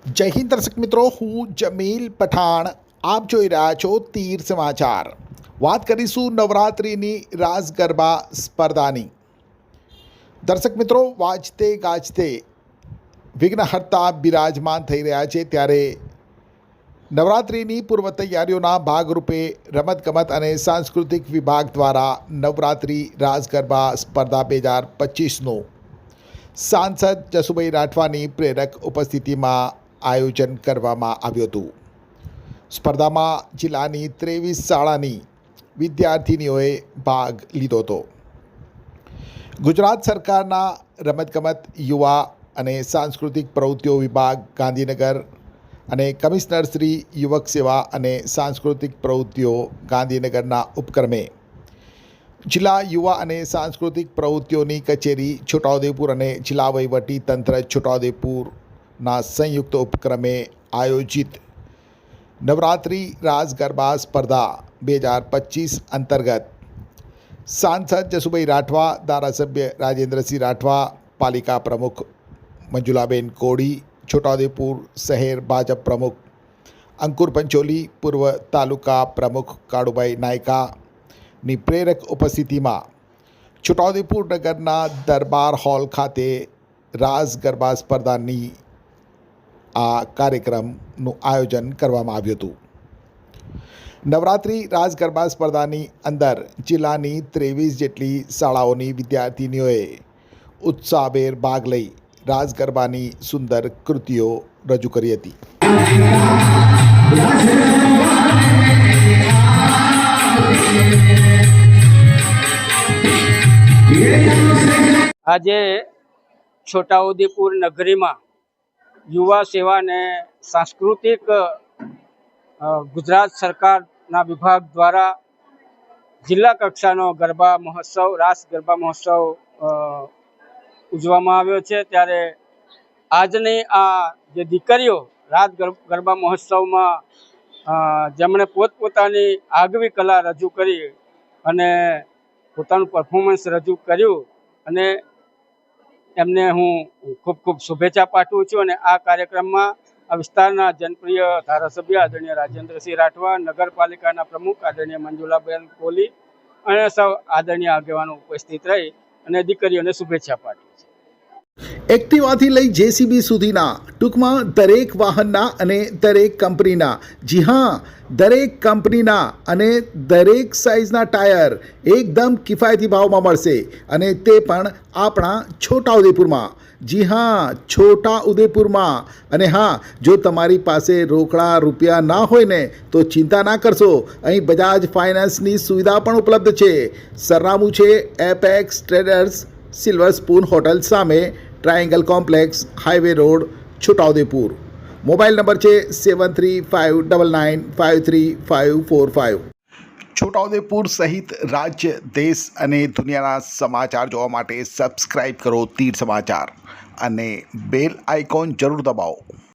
જય હિન્દ દર્શક મિત્રો, હું જમીલ પઠાણ. આપ જોઈ રહ્યા છો તીર સમાચાર. વાત કરીશું નવરાત્રિની રાસ ગરબા સ્પર્ધાની. દર્શક મિત્રો, વાજતે ગાજતે વિઘ્નહર્તા બિરાજમાન થઈ રહ્યા છે, ત્યારે નવરાત્રિની પૂર્વ તૈયારીઓના ભાગરૂપે રમતગમત અને સાંસ્કૃતિક વિભાગ દ્વારા નવરાત્રિ રાસ ગરબા સ્પર્ધા 2025નું સાંસદ જસુભાઈ રાઠવાની પ્રેરક ઉપસ્થિતિમાં આયોજન કરવામાં આવ્યું હતું. સ્પર્ધામાં જિલ્લાની 23 શાળાની વિદ્યાર્થીનીઓએ ભાગ લીધો હતો. ગુજરાત સરકારના રમતગમત, યુવા અને સાંસ્કૃતિક પ્રવૃત્તિઓ વિભાગ ગાંધીનગર અને કમિશનર શ્રી યુવક સેવા અને સાંસ્કૃતિક પ્રવૃત્તિઓ ગાંધીનગરના ઉપક્રમે જિલ્લા યુવા અને સાંસ્કૃતિક પ્રવૃત્તિઓની કચેરી છોટાઉદેપુર અને જિલ્લા વહીવટી તંત્ર છોટાઉદેપુરના સંયુક્ત ઉપક્રમે આયોજિત નવરાત્રિ રાસ ગરબા સ્પર્ધા 2025 અંતર્ગત સાંસદ જસુભાઈ રાઠવા, ધારાસભ્ય રાજેન્દ્રસિંહ રાઠવા, પાલિકા પ્રમુખ મંજુલાબેન કોડી, છોટાઉદેપુર શહેર ભાજપ પ્રમુખ અંકુર પંચોલી, પૂર્વ તાલુકા પ્રમુખ કાળુભાઈ નાયકાની પ્રેરક ઉપસ્થિતિમાં છોટાઉદેપુર નગરના દરબાર હોલ ખાતે રાસ ગરબા સ્પર્ધાની આ કાર્યક્રમનું આયોજન કરવામાં આવ્યું હતું. નવરાત્રિ રાસ ગરબા સ્પર્ધાની અંદર જિલ્લાની 23 જેટલી શાળાઓની વિદ્યાર્થીનીઓએ ઉત્સાહભેર ભાગ લઈ રાસ ગરબાની સુંદર કૃતિઓ રજૂ કરી હતી. આજે છોટાઉદેપુર નગરીમાં યુવા સેવા અને સાંસ્કૃતિક ગુજરાત સરકારના વિભાગ દ્વારા જિલ્લા કક્ષાનો ગરબા મહોત્સવ, રાસ ગરબા મહોત્સવ ઉજવવામાં આવ્યો છે. ત્યારે આજની આ જે દીકરીઓ રાસ ગરબા મહોત્સવમાં જેમણે પોતપોતાની આગવી કલા રજૂ કરી અને પોતાનું પરફોર્મન્સ રજૂ કર્યું, અને એમને હું ખૂબ ખૂબ શુભેચ્છા પાઠવું છું. અને આ કાર્યક્રમમાં આ વિસ્તારના જનપ્રિય ધારાસભ્ય આદરણીય રાજેન્દ્રસિંહ રાઠવા, નગરપાલિકાના પ્રમુખ આદરણીય મંજુલાબેન કોલી અને સૌ આદરણીય આગેવાનો ઉપસ્થિત રહી અને દીકરીઓને શુભેચ્છા પાઠવી છે. એક્ટિવાથી લઈ જેસીબી સુધીના, ટૂંકમાં દરેક વાહનના અને દરેક કંપનીના, જી હા, દરેક કંપનીના અને દરેક સાઇઝના ટાયર એકદમ કિફાયતી ભાવમાં મળશે, અને તે પણ આપણા છોટાઉદેપુરમાં. જી હા, છોટાઉદેપુરમાં. અને હા, જો તમારી પાસે રોકડા રૂપિયા ના હોય ને તો ચિંતા ના કરશો, અહીં બજાજ ફાઇનાન્સની સુવિધા પણ ઉપલબ્ધ છે. સરનામું છે Apex Traders, Silver Spoon hotel સામે, triangle complex, highway road, Chhota Udepur. Mobile number છે 7359953545. છોટાઉદેપુર સહિત રાજ્ય, દેશ અને દુનિયાના સમાચાર જોવા માટે સબસ્ક્રાઈબ કરો તીર સમાચાર અને બેલ આઇકોન જરૂર દબાવો.